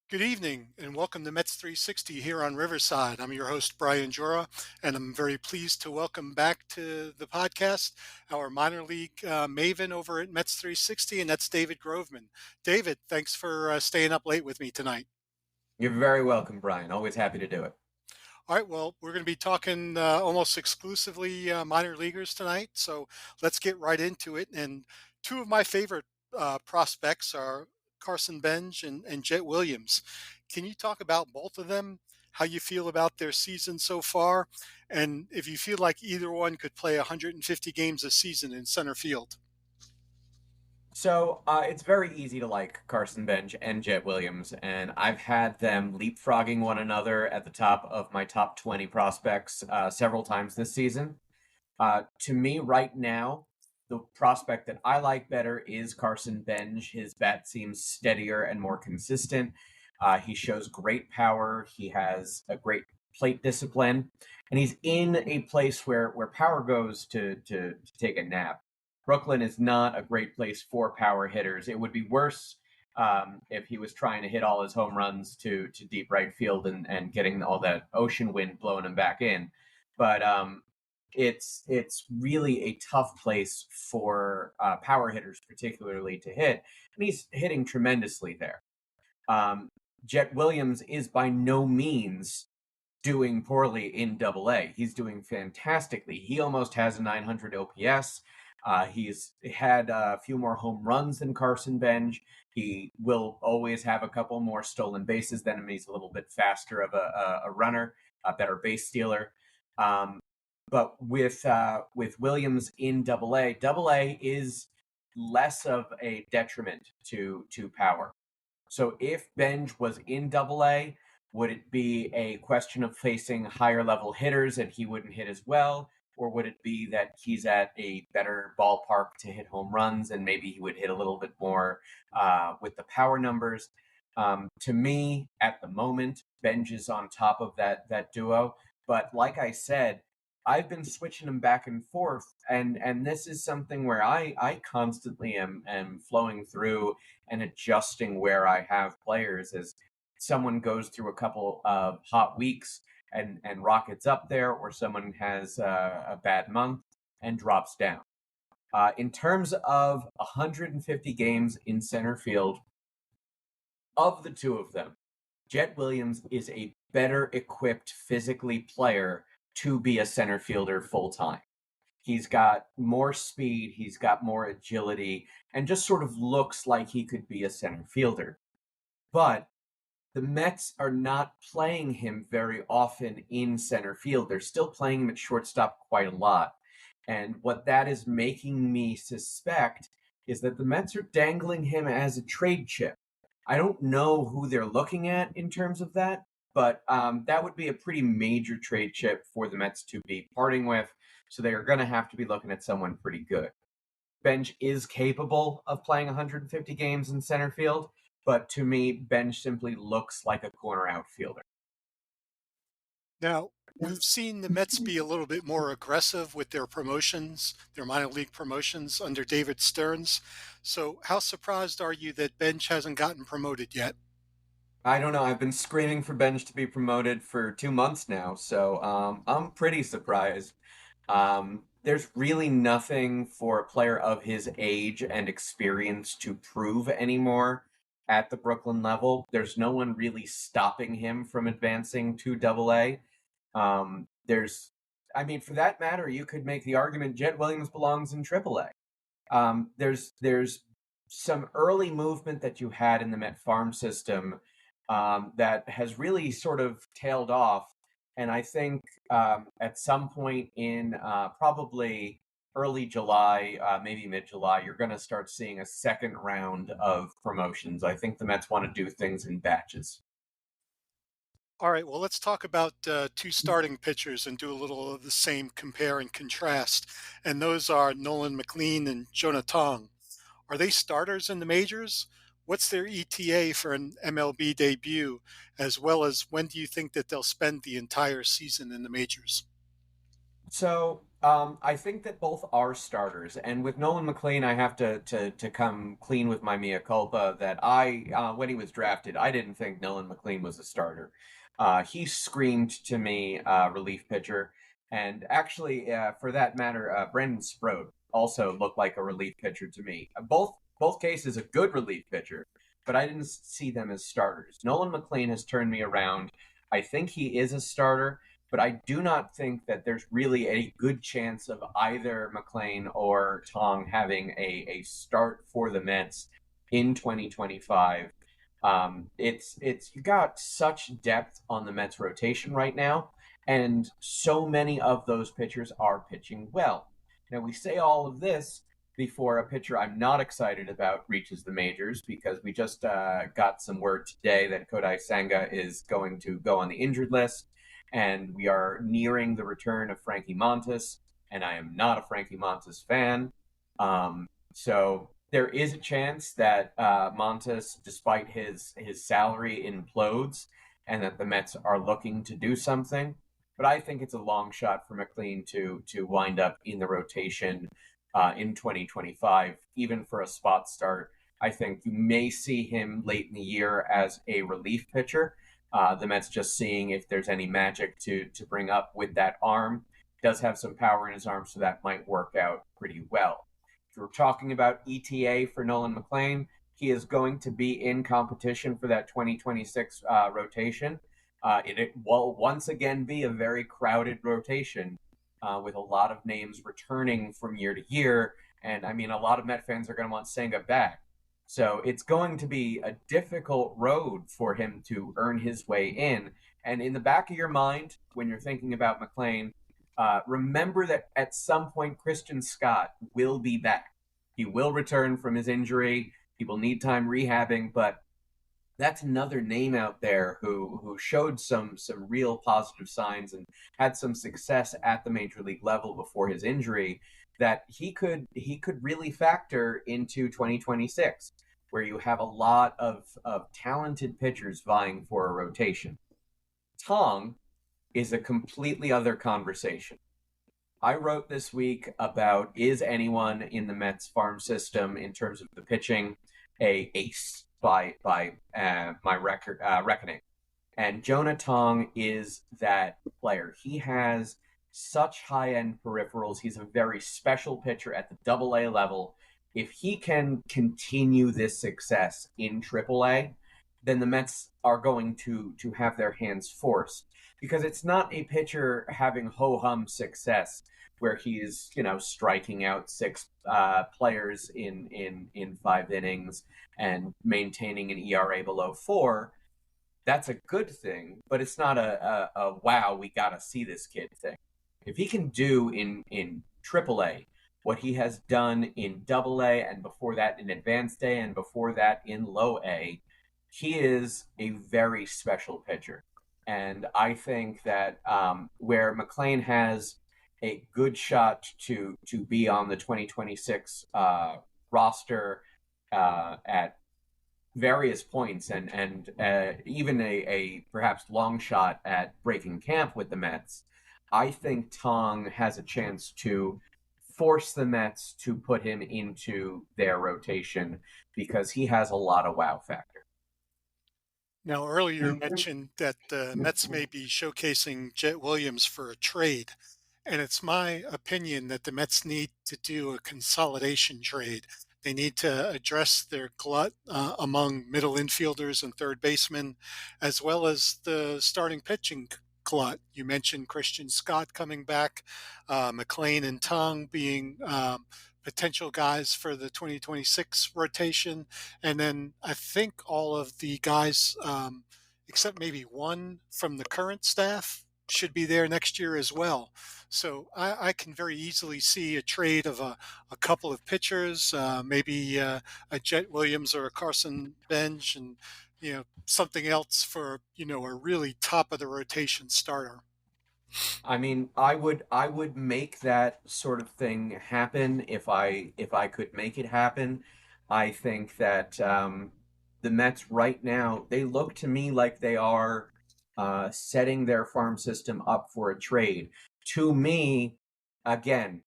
Good evening and welcome to Mets 360 here on Riverside. I'm your host, Brian Jura, and I'm very pleased to welcome back to the podcast our minor league maven over at Mets 360, and that's David Groveman. David, thanks for staying up late with me tonight. You're very welcome, Brian. Always happy to do it. All right, well, we're going to be talking almost exclusively minor leaguers tonight, so let's get right into it. And two of my favorite prospects are Carson Benge and Jett Williams. Can you talk about both of them, how you feel about their season so far, and if you feel like either one could play 150 games a season in center field? It's very easy to like Carson Benge and Jett Williams, and I've had them leapfrogging one another at the top of my top 20 prospects several times this season. To me, right now, the prospect that I like better is Carson Benge. His bat seems steadier and more consistent. He shows great power. He has a great plate discipline, and he's in a place where power goes to take a nap. Brooklyn is not a great place for power hitters. It would be worse if he was trying to hit all his home runs to deep right field and getting all that ocean wind blowing him back in. But it's really a tough place for power hitters, particularly to hit, and he's hitting tremendously there. Um, Jett Williams is by no means doing poorly in Double A. He's doing fantastically. He almost has a 900 OPS. He's had a few more home runs than Carson Benge. He will always have a couple more stolen bases than him. He's a little bit faster of a runner, a better base stealer. Um, but with Williams in Double A is less of a detriment to power. So if Benge was in Double A, would it be a question of facing higher level hitters and he wouldn't hit as well? Or would it be that he's at a better ballpark to hit home runs and maybe he would hit a little bit more with the power numbers? To me, at the moment, Benge is on top of that duo. But like I said, I've been switching them back and forth, and this is something where I constantly am flowing through and adjusting where I have players as someone goes through a couple of hot weeks and rockets up there, or someone has a bad month and drops down. In terms of 150 games in center field, of the two of them, Jett Williams is a better equipped physically player to be a center fielder full time. He's got more speed, he's got more agility, and just sort of looks like he could be a center fielder. But the Mets are not playing him very often in center field. They're still playing him at shortstop quite a lot. And what that is making me suspect is that the Mets are dangling him as a trade chip. I don't know who they're looking at in terms of that, but that would be a pretty major trade chip for the Mets to be parting with. So they are going to have to be looking at someone pretty good. Benge is capable of playing 150 games in center field, but to me, Benge simply looks like a corner outfielder. Now, we've seen the Mets be a little bit more aggressive with their promotions, their minor league promotions under David Stearns. So, how surprised are you that Bench hasn't gotten promoted yet? I don't know. I've been screaming for Benge to be promoted for 2 months now, so I'm pretty surprised. There's really nothing for a player of his age and experience to prove anymore at the Brooklyn level. There's no one really stopping him from advancing to Double A. I mean, for that matter, you could make the argument Jett Williams belongs in Triple A. There's some early movement that you had in the Met farm system that has really sort of tailed off. And I think at some point in probably early July, maybe mid July, you're going to start seeing a second round of promotions. I think the Mets want to do things in batches. All right, well, let's talk about two starting pitchers and do a little of the same compare and contrast. And those are Nolan McLean and Jonathan. Are they starters in the majors? What's their ETA for an MLB debut? As well as when do you think that they'll spend the entire season in the majors? I think that both are starters, and with Nolan McLean, I have to come clean with my mea culpa that when he was drafted, I didn't think Nolan McLean was a starter. He screamed to me relief pitcher, and actually, for that matter, Brendan Sproat also looked like a relief pitcher to me. Both cases a good relief pitcher, but I didn't see them as starters. Nolan McLean has turned me around. I think he is a starter, but I do not think that there's really a good chance of either McLean or Tong having a start for the Mets in 2025. It's you got such depth on the Mets rotation right now, and so many of those pitchers are pitching well. Now we say all of this before a pitcher I'm not excited about reaches the majors, because we just got some word today that Kodai Senga is going to go on the injured list, and we are nearing the return of Frankie Montas, and I am not a Frankie Montas fan. So there is a chance that Montas, despite his salary, implodes, and that the Mets are looking to do something. But I think it's a long shot for McLean to wind up in the rotation in 2025, even for a spot start. I think you may see him late in the year as a relief pitcher. The Mets just seeing if there's any magic to bring up with that arm. He does have some power in his arm, so that might work out pretty well. If we're talking about ETA for Nolan McLean, he is going to be in competition for that 2026 rotation. It will once again be a very crowded rotation with a lot of names returning from year to year. And I mean, a lot of Met fans are going to want Senga back. So it's going to be a difficult road for him to earn his way in. And in the back of your mind, when you're thinking about McLean, remember that at some point Christian Scott will be back. He will return from his injury. He will need time rehabbing, but that's another name out there who showed some real positive signs and had some success at the major league level before his injury, that he could really factor into 2026, where you have a lot of talented pitchers vying for a rotation. Tong is a completely other conversation. I wrote this week about, is anyone in the Mets farm system in terms of the pitching a ace by my reckoning, and Jonah Tong is that player. He has such high end peripherals. He's a very special pitcher at the AA level. If he can continue this success in AAA, then the Mets are going to have their hands forced, because it's not a pitcher having ho hum success where he's striking out six players in 5 innings and maintaining an ERA below 4. That's a good thing, but it's not a wow, we gotta see this kid thing. If he can do in AAA what he has done in AA, and before that in Advanced A, and before that in Low A, he is a very special pitcher. And I think that where McLean has a good shot to be on the 2026 roster at various points, and even a perhaps long shot at breaking camp with the Mets, I think Tong has a chance to force the Mets to put him into their rotation, because he has a lot of wow factor. Now, earlier you mentioned that the Mets may be showcasing Jett Williams for a trade, and it's my opinion that the Mets need to do a consolidation trade. They need to address their glut among middle infielders and third basemen, as well as the starting pitching glut. You mentioned Christian Scott coming back, McLean and Tong being potential guys for the 2026 rotation. And then I think all of the guys, except maybe one from the current staff, should be there next year as well. So I can very easily see a trade of a couple of pitchers, maybe a Jett Williams or a Carson Benge, and something else for a really top of the rotation starter. I mean, I would make that sort of thing happen if I could make it happen. I think that the Mets right now, they look to me like they are setting their farm system up for a trade. To me, again,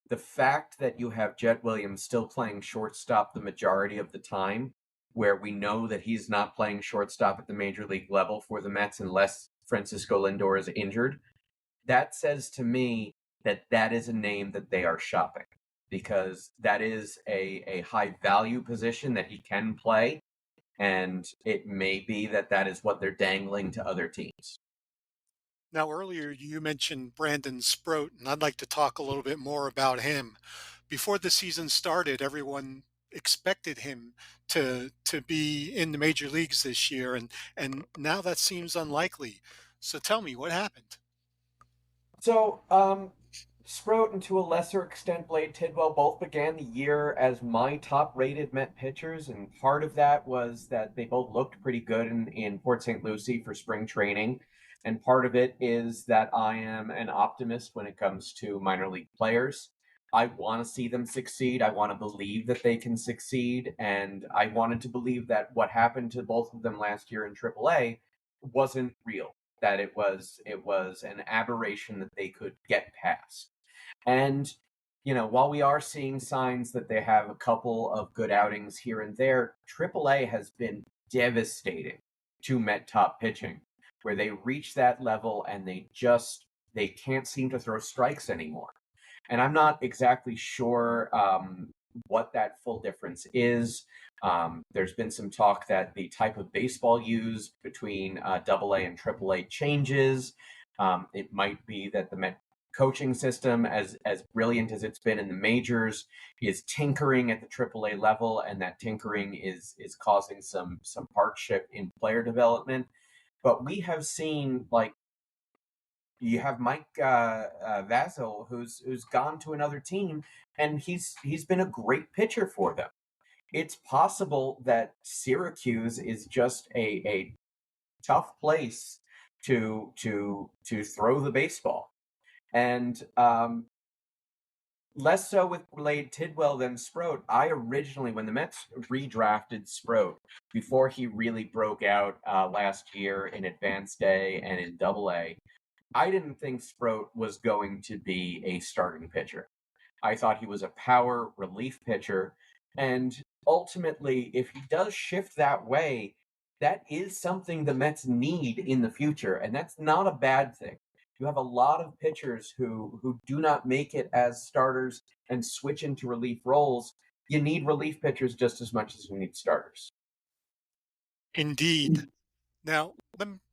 the fact that you have Jett Williams still playing shortstop the majority of the time, where we know that he's not playing shortstop at the major league level for the Mets unless Francisco Lindor is injured, that says to me that that is a name that they are shopping because that is a high value position that he can play. And it may be that that is what they're dangling to other teams. Now, earlier you mentioned Brandon Sproat, and I'd like to talk a little bit more about him. Before the season started, everyone expected him to be in the major leagues this year, and now that seems unlikely. So tell me, what happened? So, Sproat and to a lesser extent Blade Tidwell both began the year as my top rated Met pitchers, and part of that was that they both looked pretty good in Port St. Lucie for spring training. And part of it is that I am an optimist when it comes to minor league players. I want to see them succeed. I want to believe that they can succeed. And I wanted to believe that what happened to both of them last year in AAA wasn't real, that it was an aberration that they could get past. And while we are seeing signs that they have a couple of good outings here and there, AAA has been devastating to Met top pitching, where they reach that level and they can't seem to throw strikes anymore. And I'm not exactly sure what that full difference is. There's been some talk that the type of baseball used between AA and AAA changes. It might be that the Met coaching system, as brilliant as it's been in the majors, is tinkering at the AAA level, and that tinkering is causing some hardship in player development. But we have seen, like, you have Mike Vasil, who's gone to another team, and he's been a great pitcher for them. It's possible that Syracuse is just a tough place to throw the baseball, and less so with Blade Tidwell than Sproat. I originally, when the Mets redrafted Sproat before he really broke out last year in Advanced A and in Double A, I didn't think Sproat was going to be a starting pitcher. I thought he was a power relief pitcher. And ultimately, if he does shift that way, that is something the Mets need in the future. And that's not a bad thing. You have a lot of pitchers who do not make it as starters and switch into relief roles. You need relief pitchers just as much as you need starters. Indeed. Now,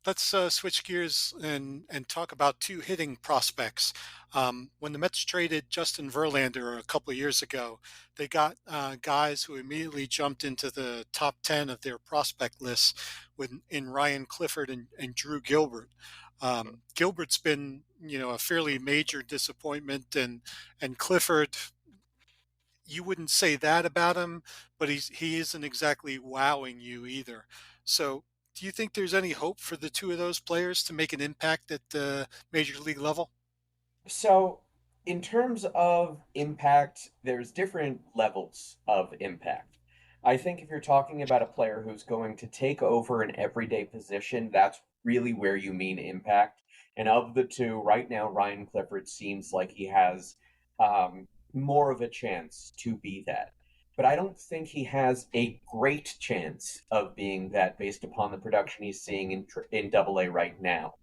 let's switch gears and talk about two hitting prospects. When the Mets traded Justin Verlander a couple of years ago, they got guys who immediately jumped into the top 10 of their prospect lists in Ryan Clifford and Drew Gilbert. Gilbert's been, a fairly major disappointment, and Clifford, you wouldn't say that about him, but he isn't exactly wowing you either. So, do you think there's any hope for the two of those players to make an impact at the major league level? So, in terms of impact, there's different levels of impact. I think if you're talking about a player who's going to take over an everyday position, that's really where you mean impact. And of the two, right now, Ryan Clifford seems like he has more of a chance to be that. But I don't think he has a great chance of being that based upon the production he's seeing in Double A right now.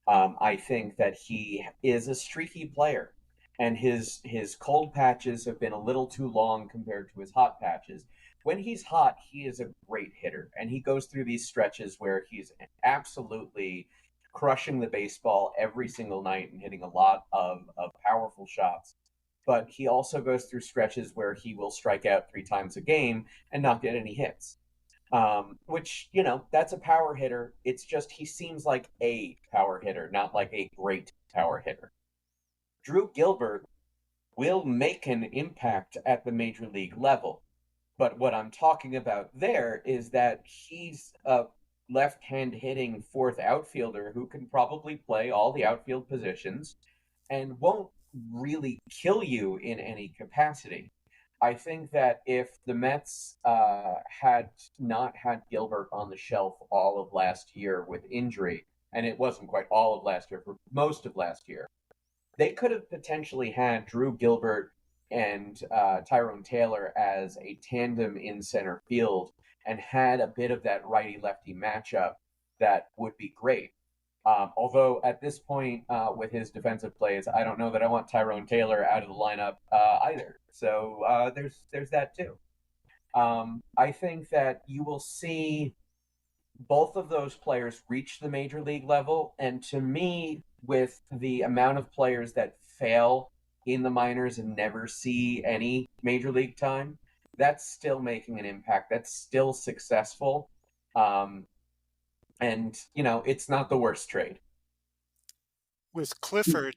I think that he is a streaky player, and his cold patches have been a little too long compared to his hot patches. When he's hot, he is a great hitter, and he goes through these stretches where he's absolutely crushing the baseball every single night and hitting a lot of powerful shots. But he also goes through stretches where he will strike out 3 times a game and not get any hits, which, that's a power hitter. It's just he seems like a power hitter, not like a great power hitter. Drew Gilbert will make an impact at the major league level. But what I'm talking about there is that he's a left hand hitting fourth outfielder who can probably play all the outfield positions and won't really kill you in any capacity. I think that if the Mets had not had Gilbert on the shelf all of last year with injury, and it wasn't quite all of last year, for most of last year, They could have potentially had Drew Gilbert and Tyrone Taylor as a tandem in center field and had a bit of that righty lefty matchup that would be great. Although at this point, with his defensive plays, I don't know that I want Tyrone Taylor out of the lineup either. So there's that too. I think that you will see both of those players reach the major league level. And to me, with the amount of players that fail in the minors and never see any major league time, that's still making an impact. That's still successful. Um, and, it's not the worst trade. With Clifford,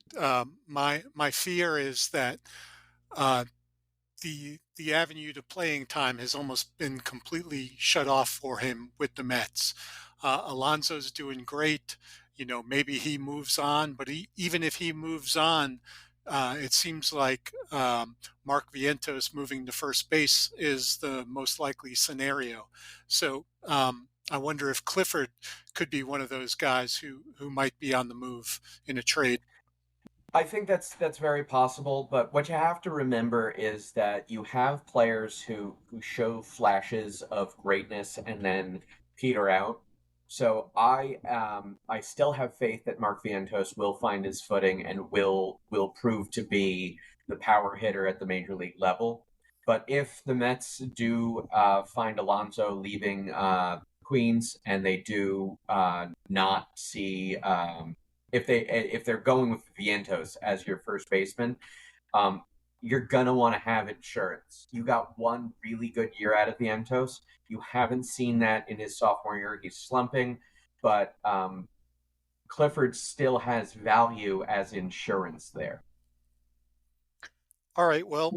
my fear is that uh, the avenue to playing time has almost been completely shut off for him with the Mets. Alonso's doing great. Maybe he moves on, but even if he moves on, it seems like Mark Vientos moving to first base is the most likely scenario. So I wonder if Clifford could be one of those guys who might be on the move in a trade. I think that's very possible, but what you have to remember is that you have players who show flashes of greatness and then peter out. So I still have faith that Mark Vientos will find his footing and will prove to be the power hitter at the major league level. But if the Mets do find Alonso leaving Queens and they do not see if they're going with Vientos as your first baseman, um, you're gonna want to have insurance. You got one really good year out of Vientos. You haven't seen that in his sophomore year. He's slumping, but Clifford still has value as insurance there. All right. Well,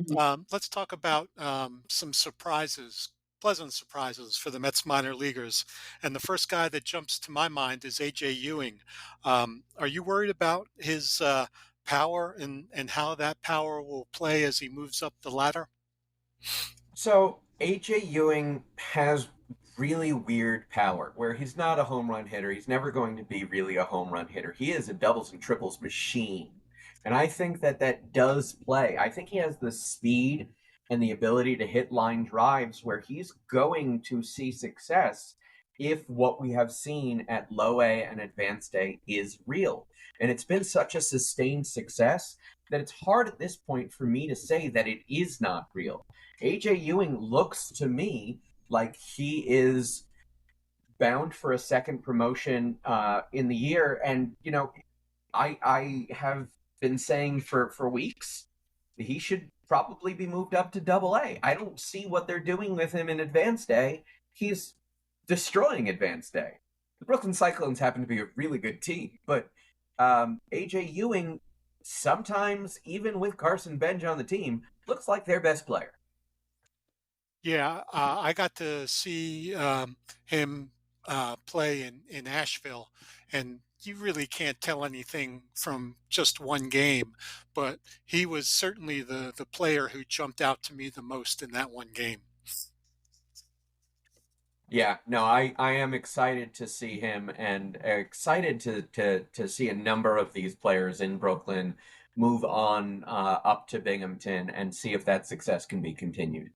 let's talk about some surprises, pleasant surprises for the Mets minor leaguers. And the first guy that jumps to my mind is AJ Ewing. Are you worried about his power and how that power will play as he moves up the ladder? So AJ Ewing has really weird power where he's not a home run hitter. He's never going to be really a home run hitter. He is a doubles and triples machine. And I think that that does play. I think he has the speed and the ability to hit line drives where he's going to see success if what we have seen at low A and advanced A is real. And it's been such a sustained success that it's hard at this point for me to say that it is not real. AJ Ewing looks to me like he is bound for a second promotion in the year. And, I have been saying for weeks he should probably be moved up to double A. I don't see what they're doing with him in advanced A. He's destroying advanced A. The Brooklyn Cyclones happen to be a really good team, but AJ Ewing, sometimes even with Carson Benge on the team, looks like their best player. Yeah, I got to see him play in Asheville, and you really can't tell anything from just one game, but he was certainly the player who jumped out to me the most in that one game. Yeah, no, I am excited to see him and excited to see a number of these players in Brooklyn move on up to Binghamton and see if that success can be continued.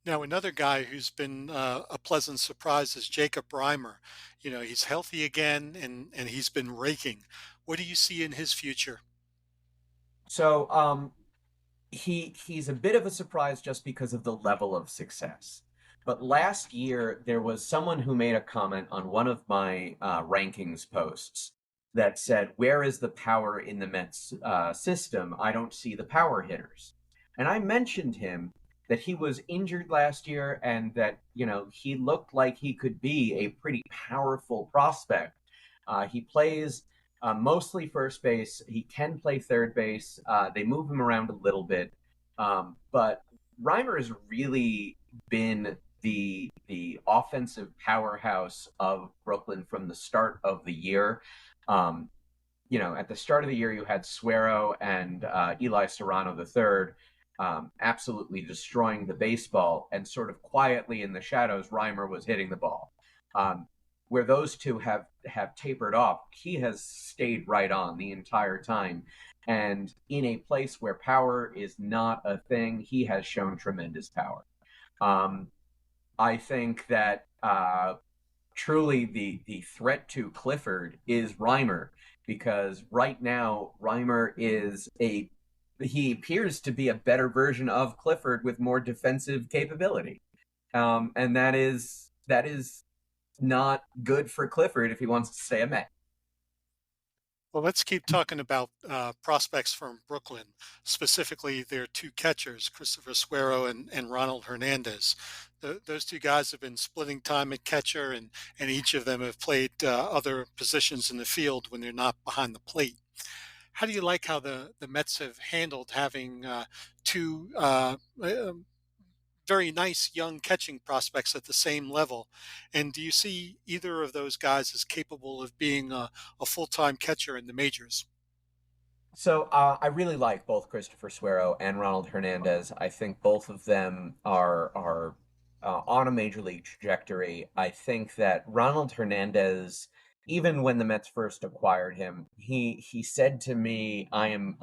Now, another guy who's been a pleasant surprise is Jacob Reimer. He's healthy again, and he's been raking. What do you see in his future? So he's a bit of a surprise just because of the level of success. But last year, there was someone who made a comment on one of my rankings posts that said, "Where is the power in the Mets system? I don't see the power hitters." And I mentioned him that he was injured last year and that, he looked like he could be a pretty powerful prospect. He plays mostly first base. He can play third base. They move him around a little bit, but Reimer has really been the offensive powerhouse of Brooklyn from the start of the year. Um, at the start of the year, you had Suero and Eli Serrano III absolutely destroying the baseball, and sort of quietly in the shadows, Reimer was hitting the ball. Um, where those two have tapered off, he has stayed right on the entire time. And in a place where power is not a thing, he has shown tremendous power. Um, I think that truly the threat to Clifford is Reimer, because right now Reimer is a he appears to be a better version of Clifford with more defensive capability, and that is not good for Clifford if he wants to stay a Met. Well, let's keep talking about prospects from Brooklyn, specifically their two catchers, Christopher Suero and Ronald Hernandez. Those two guys have been splitting time at catcher, and each of them have played other positions in the field when they're not behind the plate. How do you like how the Mets have handled having two very nice young catching prospects at the same level? And do you see either of those guys as capable of being a full-time catcher in the majors? So I really like both Christopher Suero and Ronald Hernandez. I think both of them are on a major league trajectory. I think that Ronald Hernandez, even when the Mets first acquired him, he said to me, "I am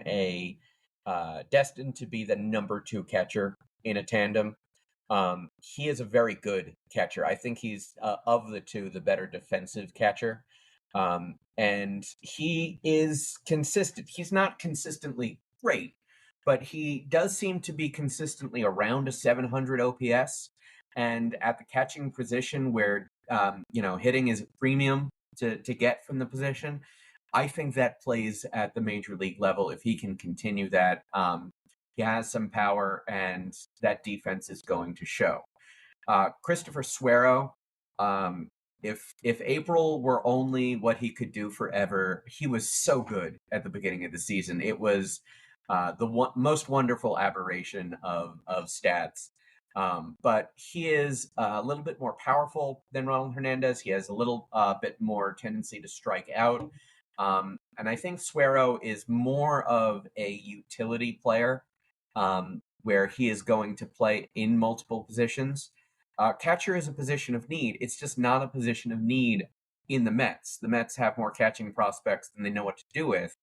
a destined to be the number two catcher in a tandem." He is a very good catcher. I think he's of the two the better defensive catcher. And he is consistent. He's not consistently great, but he does seem to be consistently around a 700 OPS. And at the catching position, where hitting is a premium to get from the position, I think that plays at the major league level. If he can continue that, he has some power, and that defense is going to show. Christopher Suero, um, if April were only what he could do forever, he was so good at the beginning of the season. It was most wonderful aberration of stats. But he is a little bit more powerful than Ronald Hernandez. He has a little bit more tendency to strike out. And I think Suero is more of a utility player, where he is going to play in multiple positions. Catcher is a position of need. It's just not a position of need in the Mets. The Mets have more catching prospects than they know what to do with.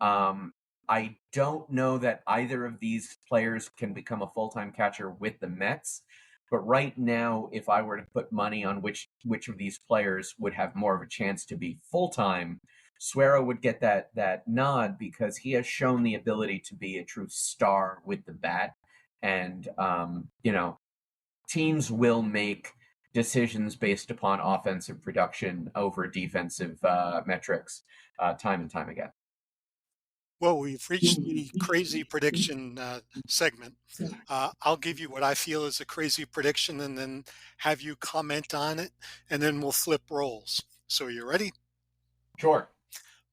Um, I don't know that either of these players can become a full-time catcher with the Mets. But right now, if I were to put money on which of these players would have more of a chance to be full-time, Suero would get that nod because he has shown the ability to be a true star with the bat. And teams will make decisions based upon offensive production over defensive metrics time and time again. Well, we've reached the crazy prediction segment. I'll give you what I feel is a crazy prediction and then have you comment on it, and then we'll flip roles. So, are you ready? Sure.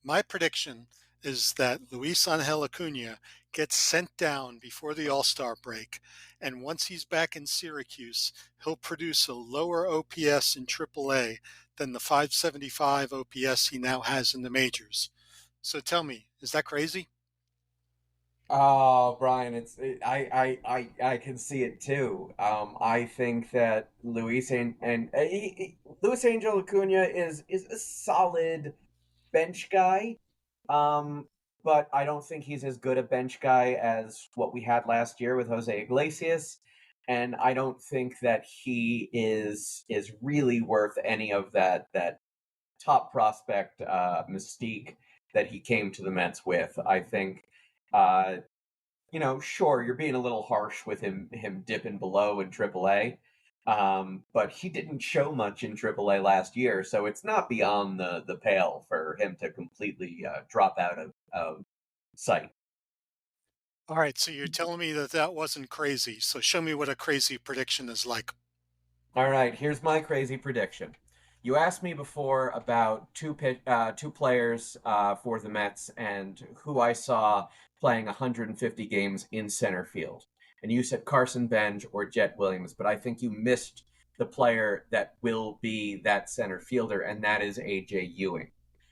My prediction is that Luis Angel Acuna gets sent down before the All-Star break, and once he's back in Syracuse, he'll produce a lower OPS in AAA than the 575 OPS he now has in the majors. So tell me, is that crazy? Oh, Brian, I can see it too. I think that Luis Angel Acuna is a solid bench guy. Um, but I don't think he's as good a bench guy as what we had last year with Jose Iglesias. And I don't think that he is really worth any of that top prospect mystique that he came to the Mets with. I think uh, sure, you're being a little harsh with him dipping below in AAA. But he didn't show much in AAA last year, so it's not beyond the pale for him to completely drop out of sight. All right, so you're telling me that that wasn't crazy. So show me what a crazy prediction is like. All right, here's my crazy prediction. You asked me before about two players for the Mets and who I saw playing 150 games in center field, and you said Carson Benge or Jett Williams, but I think you missed the player that will be that center fielder, and that is AJ Ewing.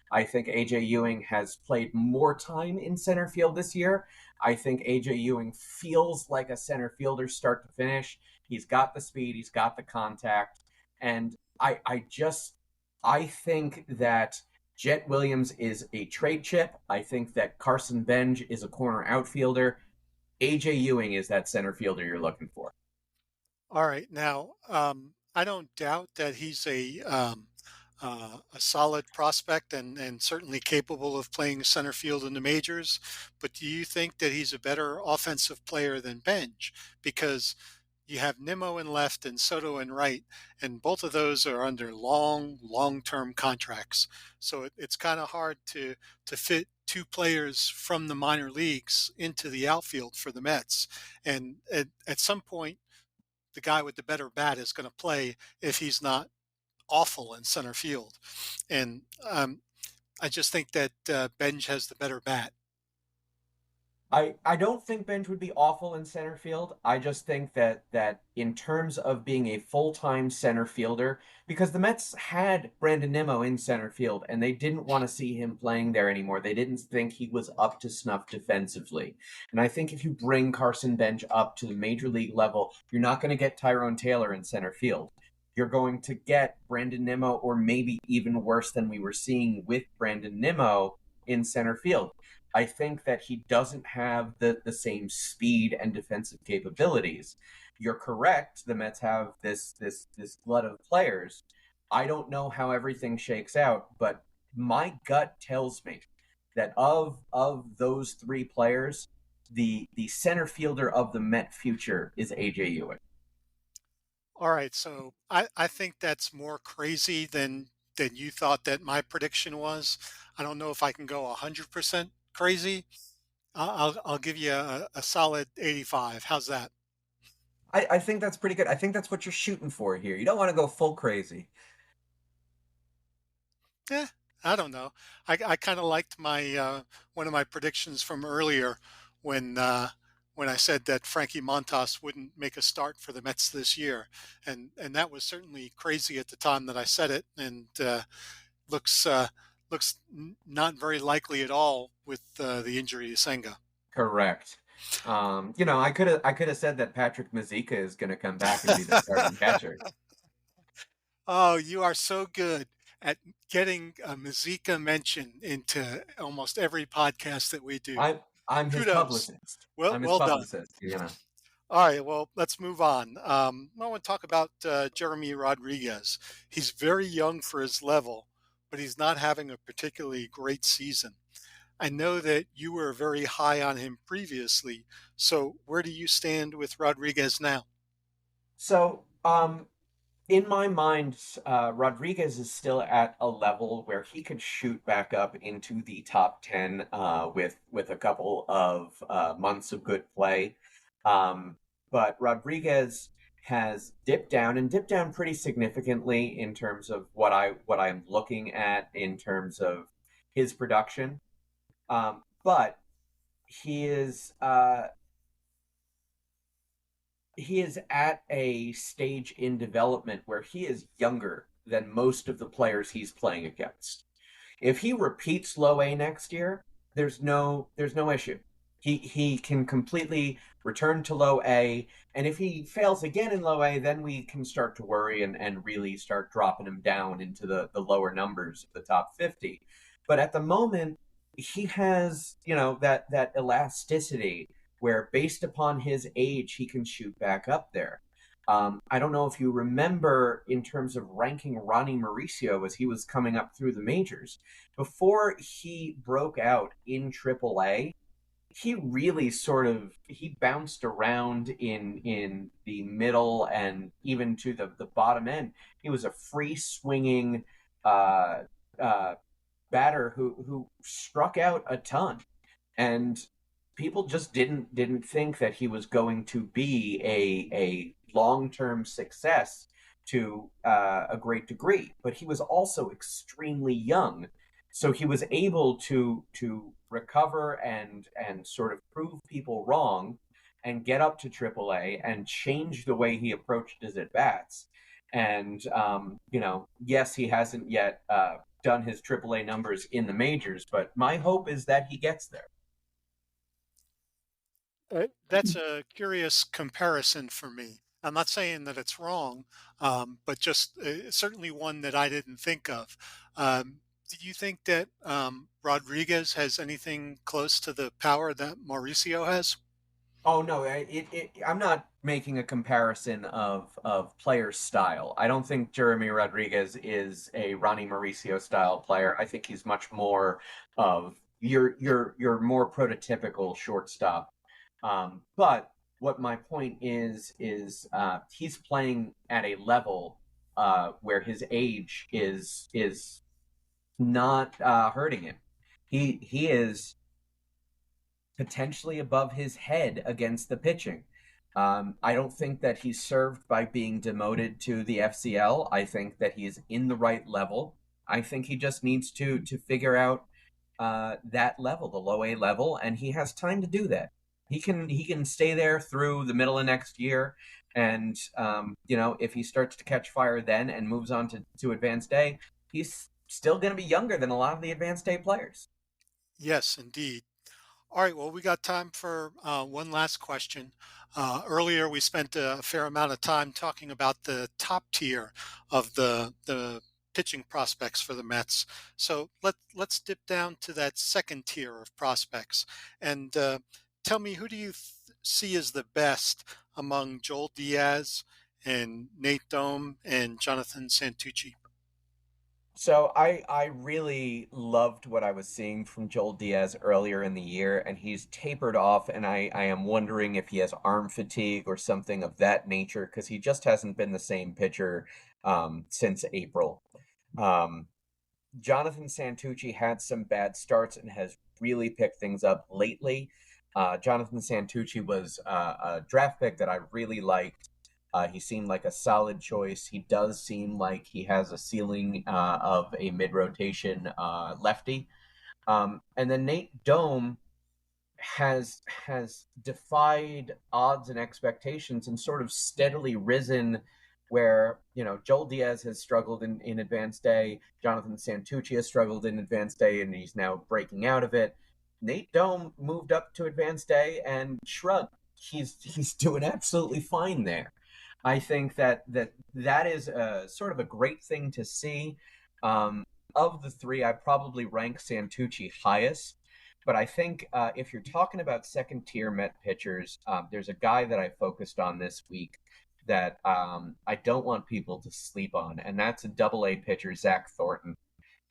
I think AJ Ewing has played more time in center field this year. I think AJ Ewing feels like a center fielder start to finish. He's got the speed, he's got the contact, and I just I think that Jett Williams is a trade chip. I think that Carson Benge is a corner outfielder. AJ Ewing is that center fielder you're looking for. All right. Now, I don't doubt that he's a solid prospect and certainly capable of playing center field in the majors. But do you think that he's a better offensive player than Benj? Because you have Nimmo in left and Soto in right, and both of those are under long-term contracts. So it's kind of hard to fit two players from the minor leagues into the outfield for the Mets. And at some point, the guy with the better bat is going to play if he's not awful in center field. And I just think that Benj has the better bat. I don't think Bench would be awful in center field. I just think that in terms of being a full-time center fielder, because the Mets had Brandon Nimmo in center field and they didn't want to see him playing there anymore. They didn't think he was up to snuff defensively. And I think if you bring Carson Bench up to the major league level, you're not going to get Tyrone Taylor in center field. You're going to get Brandon Nimmo, or maybe even worse than we were seeing with Brandon Nimmo in center field. I think that he doesn't have the same speed and defensive capabilities. You're correct. The Mets have this glut of players. I don't know how everything shakes out, but my gut tells me that of those three players, the center fielder of the Met future is AJ Ewing. All right, so I think that's more crazy than you thought that my prediction was. I don't know if I can go 100% crazy. I'll give you a solid 85. How's that? I think that's pretty good. I think that's what you're shooting for here. You don't want to go full crazy. Yeah, I don't know. I kind of liked my one of my predictions from earlier when uh, when I said that Frankie Montas wouldn't make a start for the Mets this year, and that was certainly crazy at the time that I said it, and looks not very likely at all with the injury to Senga. Correct. I could have said that Patrick Mazeika is going to come back and be the starting catcher. Oh, you are so good at getting a Mazika mention into almost every podcast that we do. I'm his Kudos. publicist. Well, I'm his well done. publicist. You know. All right, well, let's move on. I want to talk about Jeremy Rodriguez. He's very young for his level, but he's not having a particularly great season. I know that you were very high on him previously. So where do you stand with Rodriguez now? So, in my mind, Rodriguez is still at a level where he could shoot back up into the top 10 with a couple of months of good play. Um, but Rodriguez has dipped down and dipped down pretty significantly in terms of what I'm looking at in terms of his production. But he is uh, he is at a stage in development where he is younger than most of the players he's playing against. If he repeats low A next year, there's no issue. He can completely return to low A, and if he fails again in low A, then we can start to worry and really start dropping him down into the lower numbers of the top 50. But at the moment, he has, that elasticity where based upon his age, he can shoot back up there. I don't know if you remember in terms of ranking Ronnie Mauricio as he was coming up through the majors. Before he broke out in AAA, he really he bounced around in the middle and even to the bottom end. He was a free swinging uh, uh, batter who struck out a ton, and people just didn't think that he was going to be a long term success to a great degree. But he was also extremely young, so he was able to recover and sort of prove people wrong and get up to AAA and change the way he approached his at bats. And yes, he hasn't yet done his AAA numbers in the majors, but my hope is that he gets there. That's a curious comparison for me. I'm not saying that it's wrong, but just certainly one that I didn't think of. Do you think that Rodriguez has anything close to the power that Mauricio has? Oh no, I'm not making a comparison of player style. I don't think Jeremy Rodriguez is a Ronnie Mauricio style player. I think he's much more of your more prototypical shortstop. But what my point is he's playing at a level where his age is not hurting him. He is potentially above his head against the pitching. I don't think that he's served by being demoted to the FCL. I think that he's in the right level. I think he just needs to figure out that level, the low A level, and he has time to do that. He can stay there through the middle of next year, and if he starts to catch fire then and moves on to advanced A, he's still going to be younger than a lot of the advanced A players. Yes, indeed. All right, well, we got time for one last question. Earlier, we spent a fair amount of time talking about the top tier of the pitching prospects for the Mets. So let's dip down to that second tier of prospects and tell me, who do you see as the best among Joel Diaz and Nate Dohm and Jonathan Santucci? So I really loved what I was seeing from Joel Diaz earlier in the year, and he's tapered off, and I am wondering if he has arm fatigue or something of that nature, because he just hasn't been the same pitcher since April. Um, Jonathan Santucci had some bad starts and has really picked things up lately. Jonathan Santucci was a draft pick that I really liked. He seemed like a solid choice. He does seem like he has a ceiling of a mid rotation lefty. And then Nate Dome has defied odds and expectations and sort of steadily risen where Joel Diaz has struggled in advanced day, Jonathan Santucci has struggled in advanced day, and he's now breaking out of it. Nate Dome moved up to advanced day and shrugged. He's doing absolutely fine there. I think that is a sort of a great thing to see. Um, of the three, I probably rank Santucci highest, but I think if you're talking about second tier Met pitchers, there's a guy that I focused on this week that I don't want people to sleep on, and that's a double A pitcher, Zach Thornton.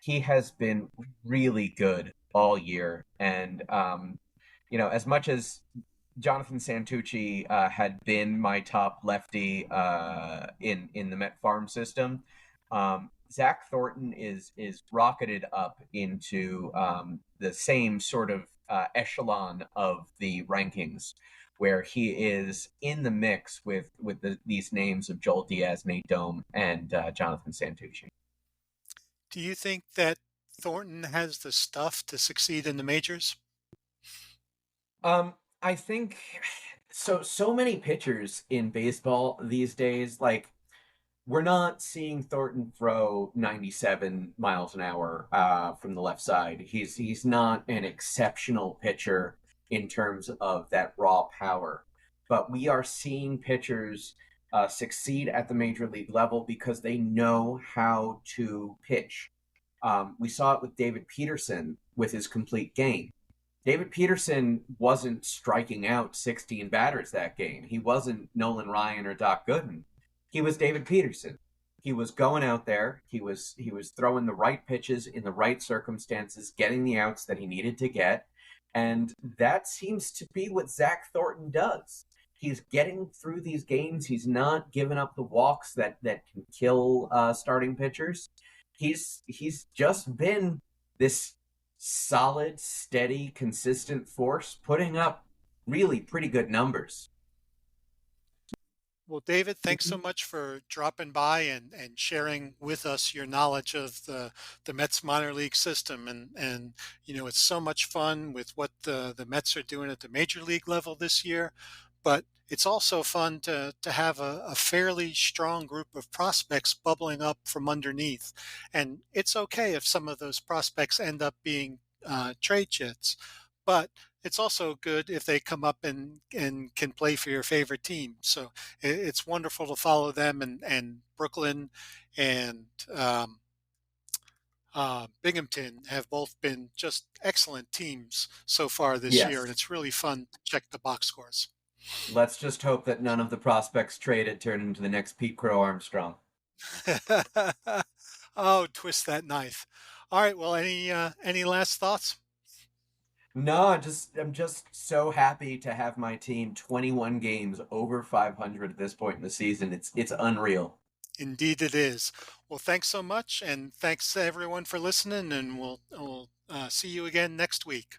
He has been really good all year. And, as much as Jonathan Santucci had been my top lefty in the Met farm system, Zach Thornton is rocketed up into the same sort of echelon of the rankings, where he is in the mix with these names of Joel Diaz, Nate Dome, and Jonathan Santucci. Do you think that Thornton has the stuff to succeed in the majors? I think so many pitchers in baseball these days, like we're not seeing Thornton throw 97 miles an hour from the left side. He's not an exceptional pitcher in terms of that raw power, but we are seeing pitchers succeed at the major league level because they know how to pitch. We saw it with David Peterson with his complete game. David Peterson wasn't striking out 16 batters that game. He wasn't Nolan Ryan or Doc Gooden. He was David Peterson. He was going out there. He was throwing the right pitches in the right circumstances, getting the outs that he needed to get, and that seems to be what Zach Thornton does. He's getting through these games. He's not giving up the walks that can kill starting pitchers. He's just been this solid, steady, consistent force, putting up really pretty good numbers. Well, David, thanks so much for dropping by and sharing with us your knowledge of the Mets minor league system. And it's so much fun with what the Mets are doing at the major league level this year. But it's also fun to have a fairly strong group of prospects bubbling up from underneath. And it's okay if some of those prospects end up being trade chits. But it's also good if they come up and can play for your favorite team. So it's wonderful to follow them, and Brooklyn and Binghamton have both been just excellent teams so far this year, and Yes. it's really fun to check the box scores. Let's just hope that none of the prospects traded turn into the next Pete Crow Armstrong. Oh, twist that knife. All right. Well, any last thoughts? No, I'm just so happy to have my team 21 games over 500 at this point in the season. It's unreal. Indeed, it is. Well, thanks so much, and thanks to everyone for listening, and we'll see you again next week.